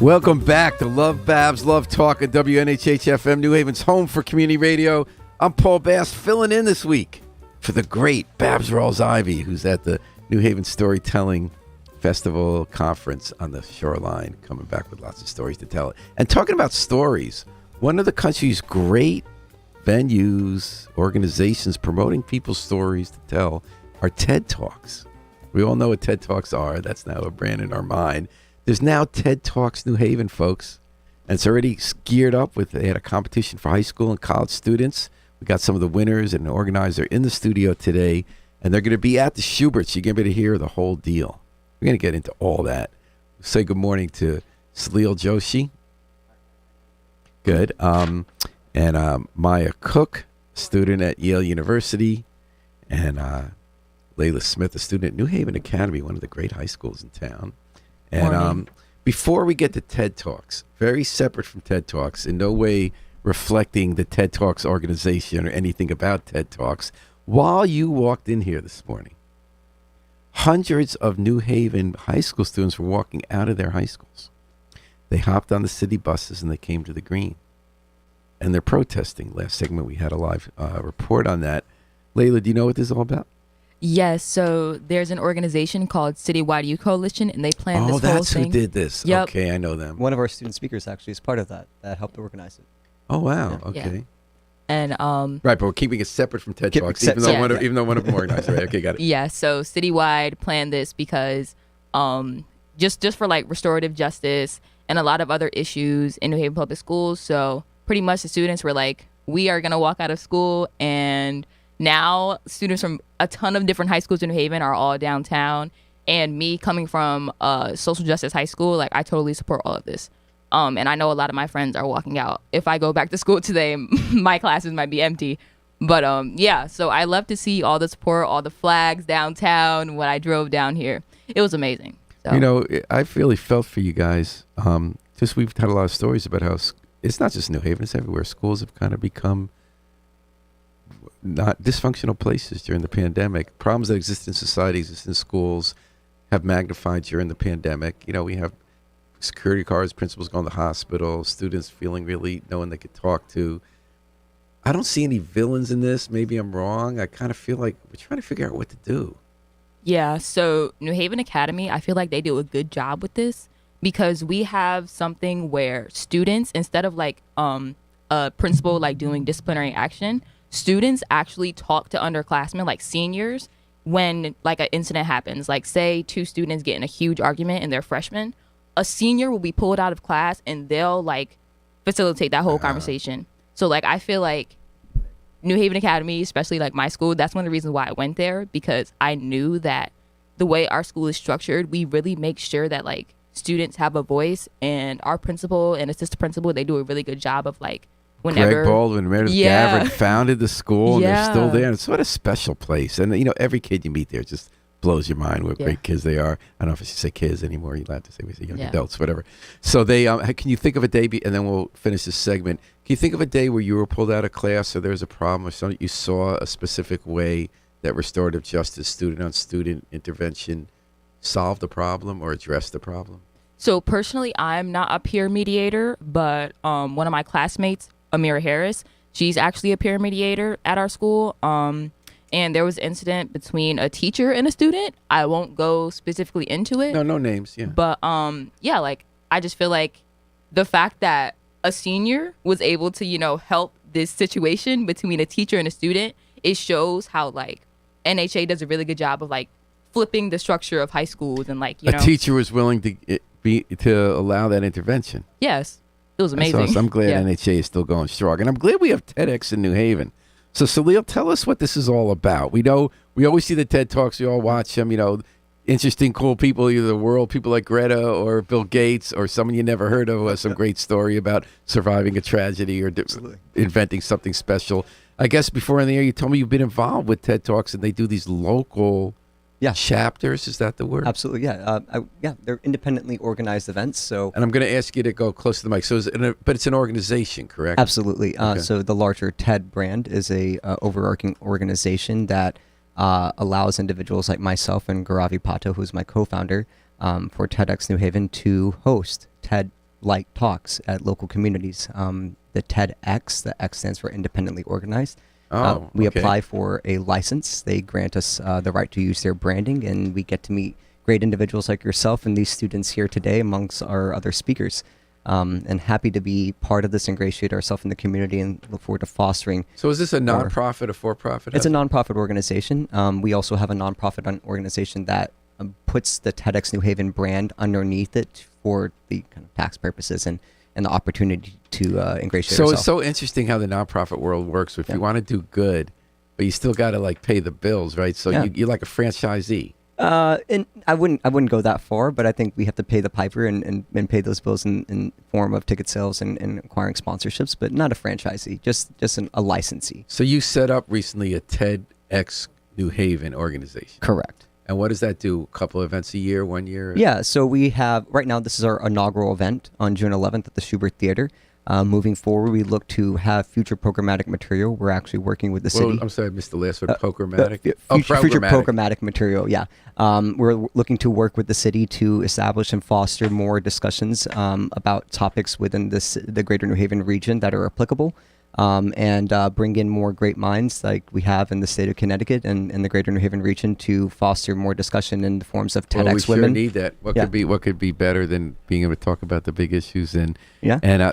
Welcome back to LoveBabz, LoveTalk at WNHH-FM, New Haven's home for community radio. I'm Paul Bass, filling in this week for the great Babz Rawls-Ivy, who's at the New Haven Storytelling Festival Conference on the shoreline, coming back with lots of stories to tell. And talking about stories, one of the country's great venues, organizations promoting people's stories to tell are TED Talks. We all know what TED Talks are. That's now a brand in our mind. There's now TED Talks New Haven, folks, and it's already geared up with, they had a competition for high school and college students. We got some of the winners and an organizer in the studio today, and they're going to be at the Schubert's. You're going to be able to hear the whole deal. We're going to get into all that. Say good morning to Salil Joshi. Good. And Maya Cook, student at Yale University, and Layla Smith, a student at New Haven Academy, one of the great high schools in town. And before we get to TED Talks, very separate from TED Talks, in no way reflecting the TED Talks organization or anything about TED Talks, while you walked in here this morning, hundreds of New Haven high school students were walking out of their high schools. They hopped on the city buses and they came to the Green. And they're protesting. Last segment we had a live report on that. Layla, do you know what this is all about? Yes, so there's an organization called Citywide Youth Coalition, and they planned this whole thing. Oh, that's who did this. Yep. Okay, I know them. One of our student speakers actually is part of that helped organize it. Oh, wow. Yeah. Okay. Yeah. And right, but we're keeping it separate from TED Talks, even though one of them organized. Right? Okay, got it. Yeah, so Citywide planned this because just for like restorative justice and a lot of other issues in New Haven public schools. So pretty much the students were like, we are going to walk out of school, and now students from a ton of different high schools in New Haven are all downtown. And me coming from social justice high school, like I totally support all of this. And I know a lot of my friends are walking out. If I go back to school today, my classes might be empty. But yeah, so I love to see all the support, all the flags downtown when I drove down here. It was amazing. So. You know, I really felt for you guys. Just we've had a lot of stories about how it's not just New Haven, it's everywhere. Schools have kind of become not dysfunctional places during the pandemic. Problems that exist in society, exist in schools, have magnified during the pandemic. You know, we have security guards, principals going to the hospital, students feeling really no one they could talk to. I don't see any villains in this. Maybe I'm wrong. I kind of feel like we're trying to figure out what to do. Yeah, so New Haven Academy, I feel like they do a good job with this because we have something where students, instead of like a principal like doing disciplinary action, students actually talk to underclassmen, like seniors, when like an incident happens. Like say two students get in a huge argument and they're freshmen, a senior will be pulled out of class and they'll like facilitate that whole conversation. So like I feel like New Haven Academy, especially like my school, that's one of the reasons why I went there, because I knew that the way our school is structured, we really make sure that like students have a voice, and our principal and assistant principal, they do a really good job of like whenever Greg Baldwin, Meredith Gabbard founded the school, and they're still there. And it's what a special place. And, you know, every kid you meet there just blows your mind what great kids they are. I don't know if I should say kids anymore. You're allowed to say we say young adults, whatever. So they, can you think of a day, and then we'll finish this segment. Can you think of a day where you were pulled out of class or there was a problem or something, you saw a specific way that restorative justice, student-on-student intervention solved the problem or addressed the problem? So personally, I'm not a peer mediator, but one of my classmates, Amira Harris, she's actually a peer mediator at our school. And there was an incident between a teacher and a student. I won't go specifically into it. No names, yeah. But yeah, like I just feel like the fact that a senior was able to, you know, help this situation between a teacher and a student, it shows how like NHA does a really good job of like flipping the structure of high schools, and like, you know, a teacher was willing to allow that intervention. Yes, it was amazing. Awesome. I'm glad NHA is still going strong, and I'm glad we have TEDx in New Haven. So Salil, tell us what this is all about. We know we always see the TED Talks, we all watch them. You know, interesting, cool people, either the world, people like Greta or Bill Gates or someone you never heard of who has some great story about surviving a tragedy or inventing something special. I guess before in the air, you told me you've been involved with TED Talks, and they do these local chapters. Is that the word? Absolutely, yeah. They're independently organized events. So, and I'm going to ask you to go close to the mic. So, but it's an organization, correct? Absolutely. Okay. So the larger TED brand is a overarching organization that allows individuals like myself and Gauravi Pato, who's my co-founder for TEDx New Haven, to host TED like talks at local communities. The TedX, the X stands for independently organized. We okay. apply for a license. They grant us the right to use their branding, and we get to meet great individuals like yourself and these students here today amongst our other speakers. And happy to be part of this, ingratiate ourselves in the community, and look forward to fostering. So is this a nonprofit, a for-profit? It's a nonprofit organization. We also have a nonprofit organization that puts the TEDx New Haven brand underneath it for the kind of tax purposes and the opportunity to ingratiate So ourselves. it's so interesting how the nonprofit world works. If you want to do good, but you still got to like pay the bills, right? So you're like a franchisee. And I wouldn't go that far, but I think we have to pay the piper and pay those bills in form of ticket sales and acquiring sponsorships, but not a franchisee, just a licensee. So you set up recently a TEDx New Haven organization. Correct. And what does that do? A couple of events a year, 1 year? Yeah, so we have, right now, this is our inaugural event on June 11th at the Schubert Theater. Moving forward, we look to have future programmatic material. We're actually working with the city. I'm sorry, I missed the last word. Programmatic? Future programmatic material, yeah. We're looking to work with the city to establish and foster more discussions about topics within the greater New Haven region that are applicable. And bring in more great minds like we have in the state of Connecticut and in the greater New Haven region to foster more discussion in the forms of TEDx we sure women. Need that. What could be better than being able to talk about the big issues? And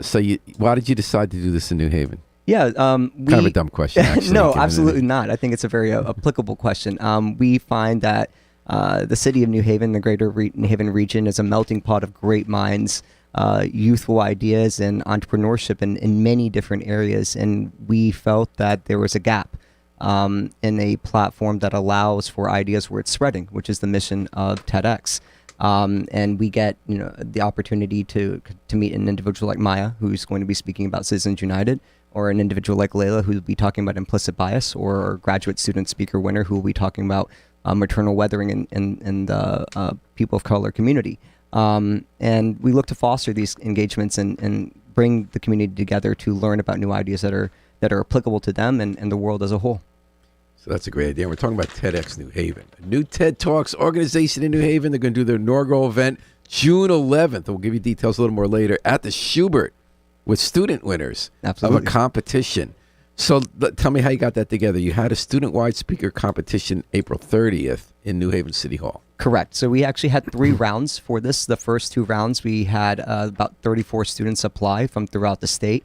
so why did you decide to do this in New Haven? Yeah, kind of a dumb question. Actually, no, absolutely not. I think it's a very applicable question. We find that the city of New Haven, the greater New Haven region, is a melting pot of great minds. Youthful ideas and entrepreneurship in many different areas, and we felt that there was a gap in a platform that allows for ideas where it's spreading, which is the mission of TEDx. And we get the opportunity to meet an individual like Maya, who's going to be speaking about Citizens United, or an individual like Layla, who will be talking about implicit bias, or our graduate student speaker winner, who will be talking about maternal weathering in the people of color community. And we look to foster these engagements and bring the community together to learn about new ideas that are applicable to them and the world as a whole. So that's a great idea. We're talking about TEDx New Haven, a new TED Talks organization in New Haven. They're going to do their inaugural event June 11th. We'll give you details a little more later at the Schubert with student winners of a competition. So tell me how you got that together. You had a student-wide speaker competition April 30th in New Haven City Hall. Correct. So we actually had 3 rounds for this. The first 2 rounds, we had about 34 students apply from throughout the state,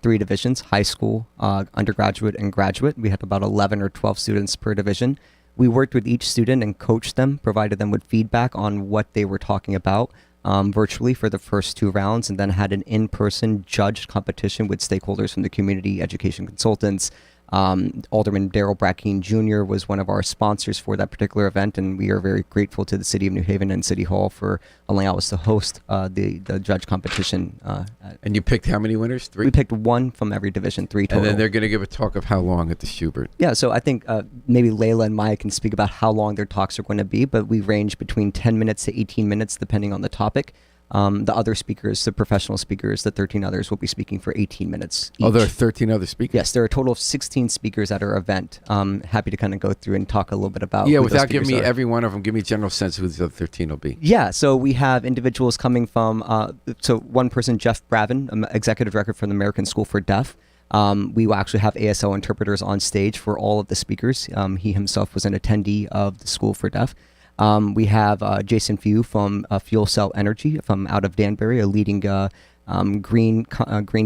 3 divisions, high school, undergraduate, and graduate. We had about 11 or 12 students per division. We worked with each student and coached them, provided them with feedback on what they were talking about virtually for the first 2 rounds, and then had an in-person judged competition with stakeholders from the community, education consultants. Alderman Daryl Brackeen Jr. was one of our sponsors for that particular event, and we are very grateful to the City of New Haven and City Hall for allowing us to host the judge competition. And you picked how many winners? 3? We picked 1 from every division, 3 total. And then they're going to give a talk of how long at the Schubert? Yeah, so I think maybe Layla and Maya can speak about how long their talks are going to be, but we range between 10 minutes to 18 minutes depending on the topic. The other speakers, the professional speakers, the 13 others will be speaking for 18 minutes each. Oh, there are 13 other speakers? Yes, there are a total of 16 speakers at our event. Happy to kind of go through and talk a little bit about without giving me every one of them, give me a general sense of who the other 13 will be. Yeah, so we have individuals coming from, so one person, Jeff Bravin, Executive Director for the American School for Deaf. We will actually have ASL interpreters on stage for all of the speakers. He himself was an attendee of the School for Deaf. We have Jason Few from Fuel Cell Energy from out of Danbury, a leading green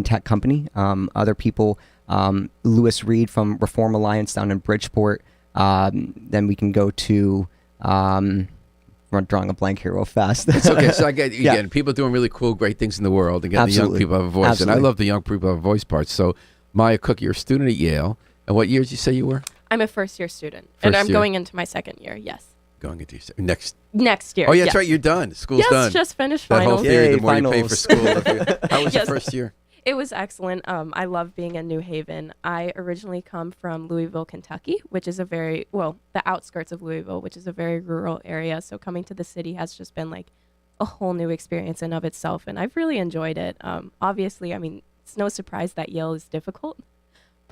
tech company. Other people, Lewis Reed from Reform Alliance down in Bridgeport. Then we can go to, I'm drawing a blank here real fast. It's okay. So I get again, people doing really cool, great things in the world. Again, the young people have a voice. Absolutely. And I love the young people have a voice part. So Maya Cook, you're a student at Yale. And what year did you say you were? I'm a first-year student. And I'm going into my 2nd year, yes. Going into your next year. Oh, yeah, that's right. You're done. School's done. Yes, just finished that finals. whole theory, Yay, the more finals. you pay for school. How was your first year? It was excellent. I love being in New Haven. I originally come from Louisville, Kentucky, which is the outskirts of Louisville, which is a very rural area. So coming to the city has just been like a whole new experience in of itself, and I've really enjoyed it. Obviously, I mean, it's no surprise that Yale is difficult,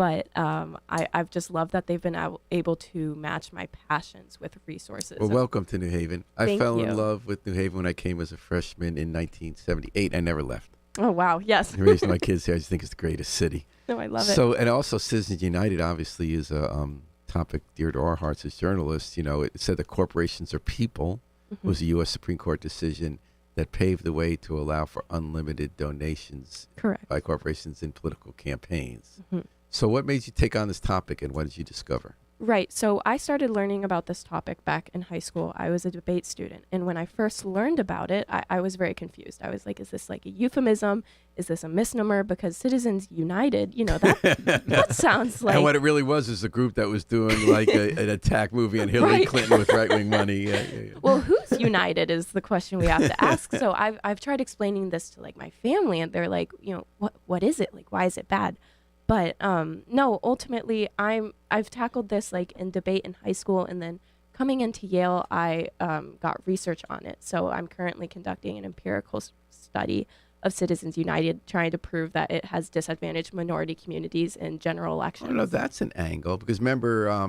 But I've just loved that they've been able to match my passions with resources. Well, welcome to New Haven. I Thank fell you. in love with New Haven when I came as a freshman in 1978. I never left. Oh, wow. Yes. I raised my kids here. I just think it's the greatest city. No, I love it. So, and also Citizens United obviously is a topic dear to our hearts as journalists. You know, it said that corporations are people. Was a U.S. Supreme Court decision that paved the way to allow for unlimited donations Correct. by corporations in political campaigns. Mhm. So what made you take on this topic, and what did you discover? Right. So I started learning about this topic back in high school. I was a debate student. And when I first learned about it, I was very confused. I was like, is this like a euphemism? Is this a misnomer? Because Citizens United, you know, that sounds like. And what it really was is a group that was doing like an attack movie on Hillary Right. Clinton with right-wing money. Yeah. Well, who's united is the question we have to ask. So I've tried explaining this to like my family, and they're like, you know, what is it? Like, why is it bad? But no, ultimately, I've tackled this like in debate in high school, and then coming into Yale, I got research on it. So I'm currently conducting an empirical study of Citizens United, trying to prove that it has disadvantaged minority communities in general elections. Oh, no, that's an angle, because remember,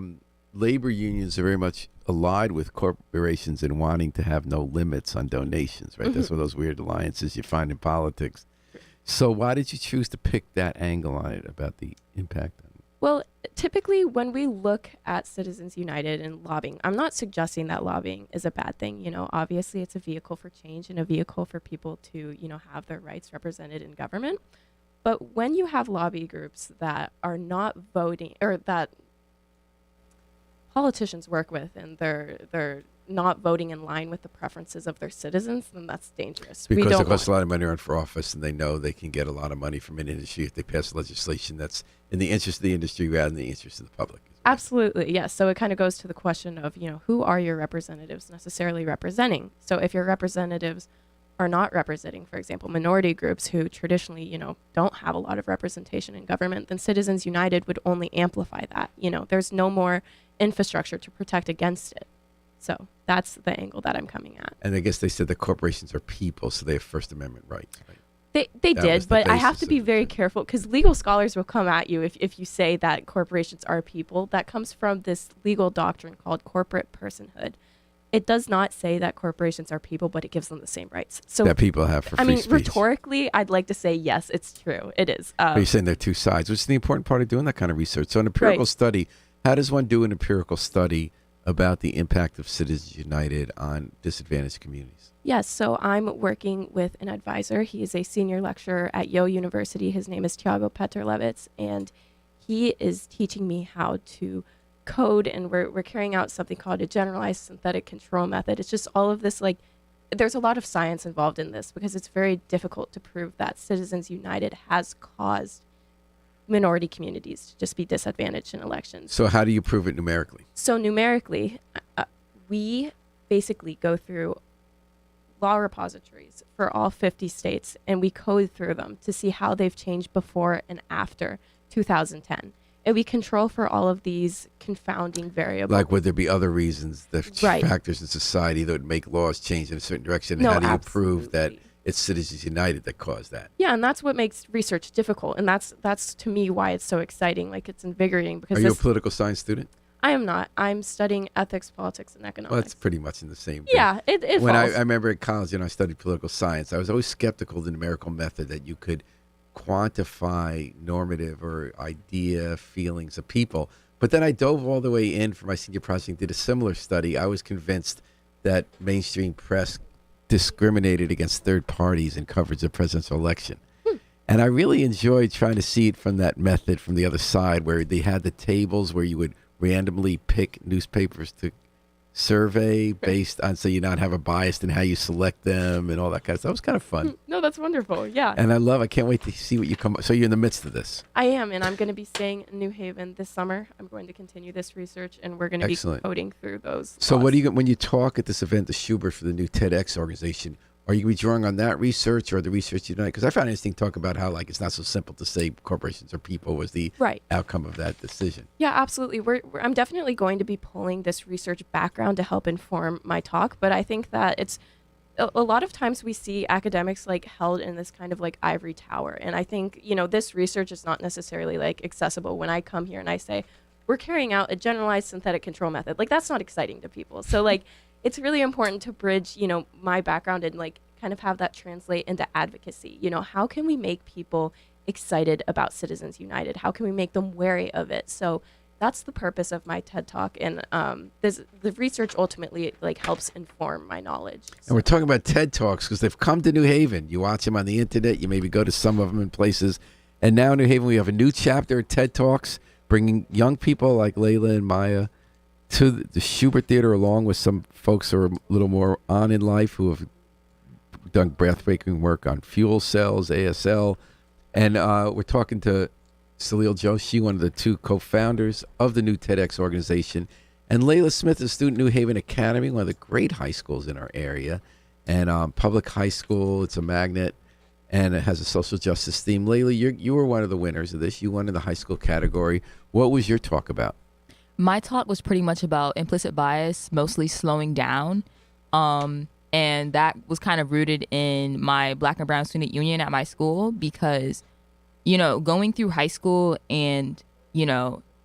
labor unions are very much allied with corporations in wanting to have no limits on donations, right? That's one of those weird alliances you find in politics. So why did you choose to pick that angle on it about the impact on it? Well, typically when we look at Citizens United and lobbying, I'm not suggesting that lobbying is a bad thing. You know, obviously it's a vehicle for change and a vehicle for people to, you know, have their rights represented in government. But when you have lobby groups that are not voting, or that politicians work with, and they're not voting in line with the preferences of their citizens, then that's dangerous. We Because don't it costs a want- lot of money to run for office, and they know they can get a lot of money from an industry if they pass legislation that's in the interest of the industry rather than the interest of the public. Absolutely, yes. So it kind of goes to the question of, you know, who are your representatives necessarily representing? So if your representatives are not representing, for example, minority groups who traditionally, you know, don't have a lot of representation in government, then Citizens United would only amplify that. You know, there's no more infrastructure to protect against it. So that's the angle that I'm coming at. And I guess they said that corporations are people, so they have First Amendment rights, right? They That did, was the but I have basis to of be it, very right? careful, because legal scholars will come at you if you say that corporations are people. That comes from this legal doctrine called corporate personhood. It does not say that corporations are people, but it gives them the same rights. So That people have for free I mean, speech. rhetorically, I'd like to say yes, it's true. It is. But you're saying there are two sides, which is the important part of doing that kind of research. So an empirical Right. study, how does one do an empirical study about the impact of Citizens United on disadvantaged communities? Yes, so I'm working with an advisor. He is a senior lecturer at Yale University. His name is Tiago Petrlevitz, and he is teaching me how to code, and we're carrying out something called a generalized synthetic control method. It's just all of this, like, there's a lot of science involved in this, because it's very difficult to prove that Citizens United has caused minority communities to just be disadvantaged in elections. So how do you prove it numerically? So numerically, we basically go through law repositories for all 50 states, and we code through them to see how they've changed before and after 2010. And we control for all of these confounding variables. Like, would there be other reasons, the Right. factors in society that would make laws change in a certain direction? And No, how do you prove that absolutely. it's Citizens United that caused that? Yeah, and that's what makes research difficult, and that's to me why it's so exciting. Like, it's invigorating, because Are you a this, political science student? I am not. I'm studying ethics, politics, and economics. Well, that's pretty much in the same thing. Yeah, it When falls. I remember at college, I studied political science, I was always skeptical of the numerical method that you could quantify normative or idea feelings of people. But then I dove all the way in for my senior project, did a similar study. I was convinced that mainstream press discriminated against third parties in coverage of the presidential election. And I really enjoyed trying to see it from that method from the other side, where they had the tables where you would randomly pick newspapers to survey based on, so you not have a bias in how you select them and all that kind of stuff. It was kind of fun. No, that's wonderful. Yeah. And I can't wait to see what you come up. So you're in the midst of this. I am, and I'm going to be staying in New Haven this summer. I'm going to continue this research, and we're going to be Excellent. coding through those. So laws. what do you, when you talk at this event, the Schubert for the new TedX organization, are you going to be drawing on that research or the research you done? Because I found it interesting to talk about how, like, it's not so simple to say corporations are people was the Right. outcome of that decision. Yeah, absolutely. I'm definitely going to be pulling this research background to help inform my talk, but I think that a lot of times we see academics like held in this kind of like ivory tower, and I think this research is not necessarily like accessible. When I come here and I say we're carrying out a generalized synthetic control method, like that's not exciting to people. So like it's really important to bridge my background and like kind of have that translate into advocacy. How can we make people excited about Citizens United? How can we make them wary of it? So that's the purpose of my TED Talk, and the research ultimately like helps inform my knowledge. And we're talking about TED Talks because they've come to New Haven. You watch them on the internet. You maybe go to some of them in places. And now in New Haven, we have a new chapter at TED Talks, bringing young people like Layla and Maya to the Schubert Theater, along with some folks who are a little more on in life who have done breathtaking work on fuel cells, ASL. And we're talking to Salil Joshi, one of the two co-founders of the new TedX organization, and Layla Smith, a student at New Haven Academy, one of the great high schools in our area, and public high school. It's a magnet, and it has a social justice theme. Layla, you were one of the winners of this. You won in the high school category. What was your talk about? My talk was pretty much about implicit bias, mostly slowing down. And that was kind of rooted in my Black and Brown Student Union at my school because going through high school and,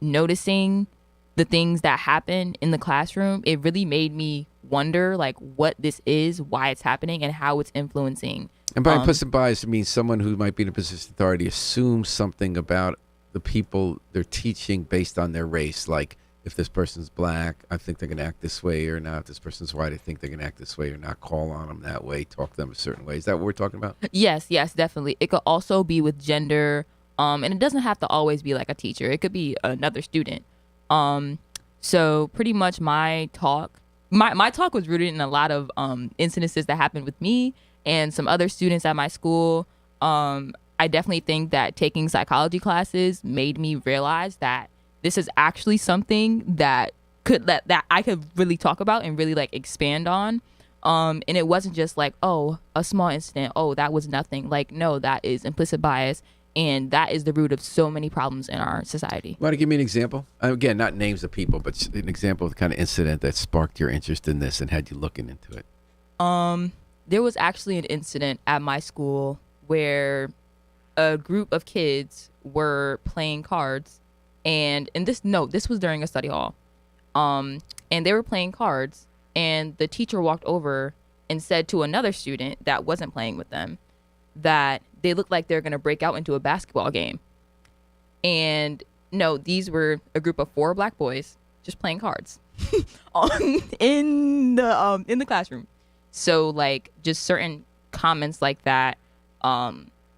noticing the things that happen in the classroom, it really made me wonder, like, what this is, why it's happening, and how it's influencing. And by implicit bias, it means someone who might be in a position of authority assumes something about the people they're teaching based on their race. Like, if this person's black, I think they're going to act this way or not. If this person's white, I think they're going to act this way or not. Call on them that way, talk to them a certain way. Is that what we're talking about? Yes, definitely. It could also be with gender, and it doesn't have to always be like a teacher. It could be another student. So pretty much my talk was rooted in a lot of incidences that happened with me and some other students at my school. I definitely think that taking psychology classes made me realize that this is actually something that I could really talk about and really like expand on. And it wasn't just like, oh, a small incident. Oh, that was nothing. Like, no, that is implicit bias. And that is the root of so many problems in our society. Want to give me an example? Again, not names of people, but an example of the kind of incident that sparked your interest in this and had you looking into it. There was actually an incident at my school where a group of kids were playing cards. And this was during a study hall. And they were playing cards. And the teacher walked over and said to another student that wasn't playing with them that they looked like they're going to break out into a basketball game. And no, these were a group of 4 black boys just playing cards in the classroom. So like just certain comments like that,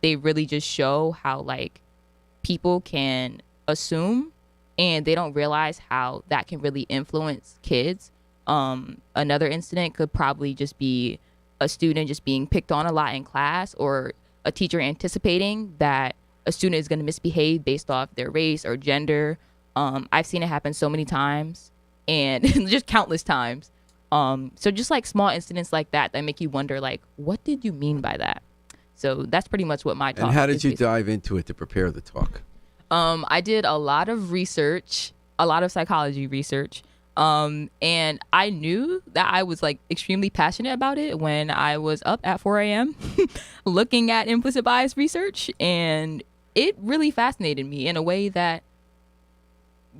they really just show how like people can assume and they don't realize how that can really influence kids. Another incident could probably just be a student just being picked on a lot in class, or a teacher anticipating that a student is going to misbehave based off their race or gender. I've seen it happen so many times, and just countless times. So just like small incidents like that make you wonder, like, what did you mean by that? So that's pretty much what my talk is. And how did you dive into it to prepare the talk? I did a lot of research, a lot of psychology research. And I knew that I was like extremely passionate about it when I was up at 4 a.m. looking at implicit bias research. And it really fascinated me in a way that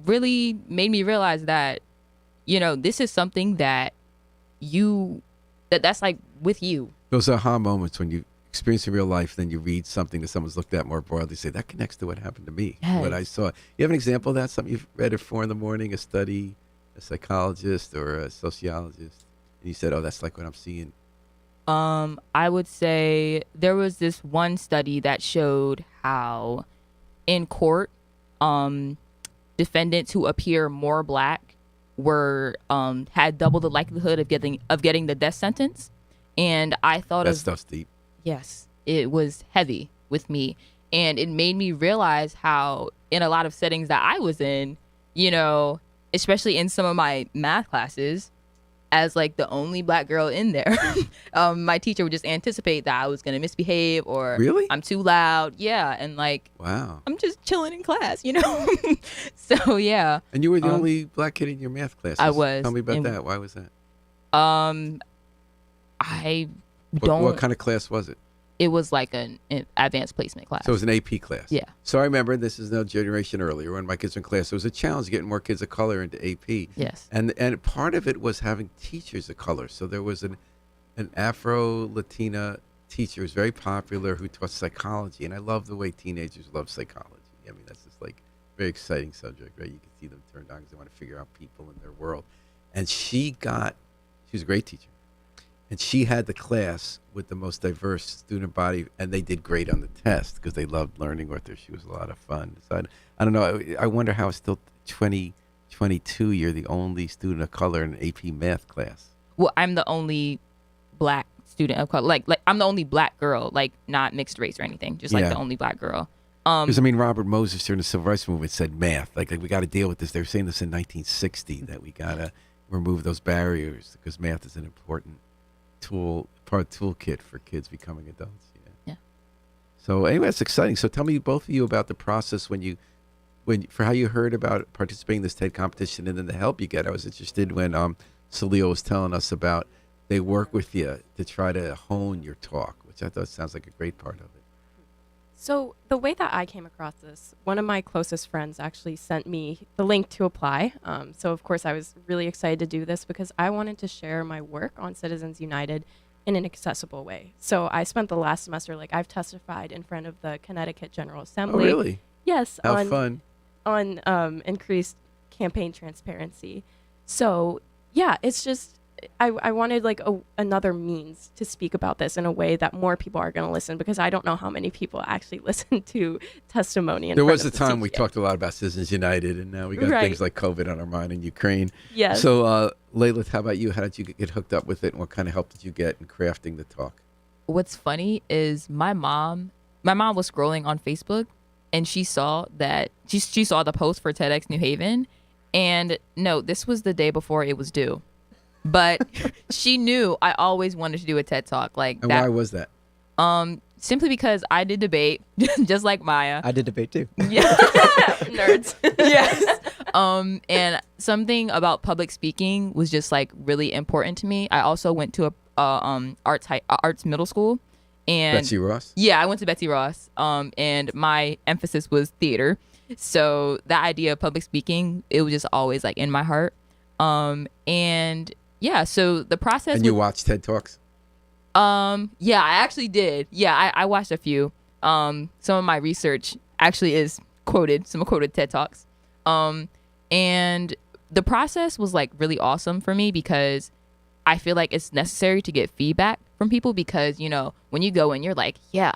really made me realize that, this is something that that's like with you. Those aha moments when you experience in real life, then you read something that someone's looked at more broadly, say, that connects to what happened to me, yes. What I saw. You have an example of that? Something you've read at 4 a.m, a study, a psychologist or a sociologist, and you said, oh, that's like what I'm seeing? I would say there was this one study that showed how in court, defendants who appear more black were had double the likelihood of getting the death sentence. And I thought that stuff's deep. Yes, it was heavy with me, and it made me realize how in a lot of settings that I was in, especially in some of my math classes, as like the only black girl in there, my teacher would just anticipate that I was going to misbehave or really? I'm too loud. Yeah. And like, wow, I'm just chilling in class, So yeah. And you were the only black kid in your math class. I was. Tell me about that. Why was that? I What, don't. what kind of class was it? It was like an advanced placement class. So it was an AP class. Yeah. So I remember, this is no generation earlier, when my kids were in class, it was a challenge getting more kids of color into AP. Yes. And part of it was having teachers of color. So there was an Afro-Latina teacher who was very popular who taught psychology. And I love the way teenagers love psychology. I mean, that's just like a very exciting subject, right? You can see them turned on because they want to figure out people in their world. And she was a great teacher. And she had the class with the most diverse student body, and they did great on the test because they loved learning with her. She was a lot of fun. So I don't know. I wonder how it's still 2022. You're the only student of color in an AP math class. Well, I'm the only black student of color. Like I'm the only black girl, like not mixed race or anything. Just like Yeah. the only black girl. Because I mean, Robert Moses during the Civil Rights Movement said math. Like we got to deal with this. They were saying this in 1960 that we got to remove those barriers because math is an important part of the toolkit for kids becoming adults. Yeah. So anyway, it's exciting. So tell me, both of you, about the process for how you heard about participating in this TED competition and then the help you get. I was interested when Salil was telling us about they work with you to try to hone your talk, which I thought sounds like a great part of it. So the way that I came across this, one of my closest friends actually sent me the link to apply. So of course I was really excited to do this because I wanted to share my work on Citizens United in an accessible way. So I spent the last semester, I've testified in front of the Connecticut General Assembly. Oh, really? Yes. How fun. On increased campaign transparency. So yeah, it's just, I wanted another means to speak about this in a way that more people are going to listen, because I don't know how many people actually listen to testimony. There was a time we talked a lot about Citizens United, and now we got things like COVID on our mind in Ukraine. Yes. So, Layla, how about you? How did you get hooked up with it, and what kind of help did you get in crafting the talk? What's funny is my mom was scrolling on Facebook, and she saw that she saw the post for TEDx New Haven, and no, this was the day before it was due. But she knew I always wanted to do a TED Talk like and that. Why was that? Simply because I did debate, just like Maya. I did debate too. Yeah. Nerds. Yes. And something about public speaking was just really important to me. I also went to a arts middle school, and Betsy Ross? Yeah, I went to Betsy Ross. And my emphasis was theater. So that idea of public speaking, it was just always in my heart. And yeah, so the process. And you watched TED Talks? Yeah, I actually did. Yeah, I watched a few. Some of my research actually is quoted, some quoted TED Talks. And the process was really awesome for me because I feel like it's necessary to get feedback from people because, when you go in, you're yeah,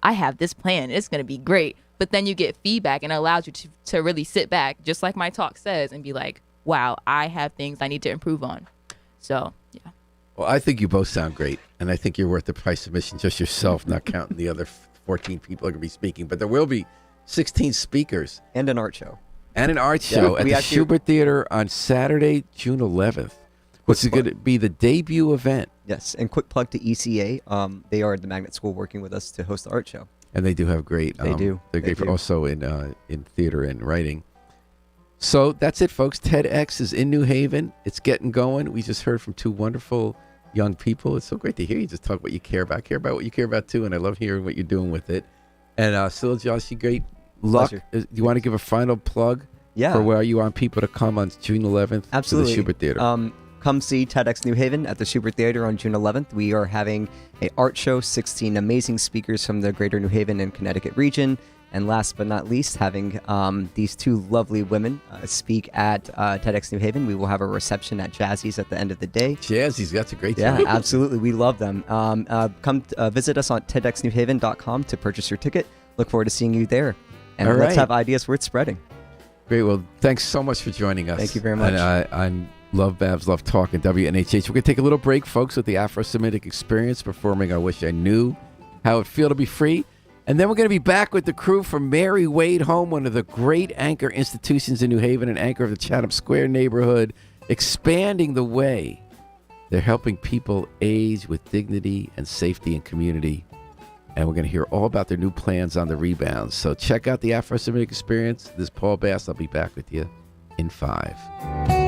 I have this plan. It's going to be great. But then you get feedback and it allows you to really sit back, just like my talk says, and be wow, I have things I need to improve on. So, yeah. Well, I think you both sound great, and I think you're worth the price of admission, just yourself, not counting the other 14 people are going to be speaking. But there will be 16 speakers. And an art show. And an art show at the Schubert Theater on Saturday, June 11th, which is going to be the debut event. Yes, and quick plug to ECA. They are at the Magnet School working with us to host the art show. And they do have great. They do. They're great also in theater and writing. So that's it, folks. TEDx is in New Haven. It's getting going. We just heard from two wonderful young people. It's so great to hear you just talk what you care about. I care about what you care about, too, and I love hearing what you're doing with it. And still, Josh, great luck. Pleasure. Do you want to give a final plug for where you want people to come on June 11th Absolutely. to the Schubert Theater? Come see TEDx New Haven at the Schubert Theater on June 11th. We are having an art show, 16 amazing speakers from the greater New Haven and Connecticut region. And last but not least, having these two lovely women speak at TEDx New Haven. We will have a reception at Jazzy's at the end of the day. Jazzy's, that's a great Yeah, time. absolutely. We love them. Come visit us on TEDxNewhaven.com to purchase your ticket. Look forward to seeing you there. And All let's right. have ideas worth spreading. Great. Well, thanks so much for joining us. Thank you very much. On LoveBabz, LoveTalk, and WNHH. We're going to take a little break, folks, with the Afro-Semitic Experience performing I Wish I Knew How It Feel to Be Free. And then we're going to be back with the crew from Mary Wade Home, one of the great anchor institutions in New Haven, an anchor of the Chatham Square neighborhood, expanding the way they're helping people age with dignity and safety and community. And we're going to hear all about their new plans on the rebound. So check out the Afro-Semitic Experience. This is Paul Bass. I'll be back with you in 5.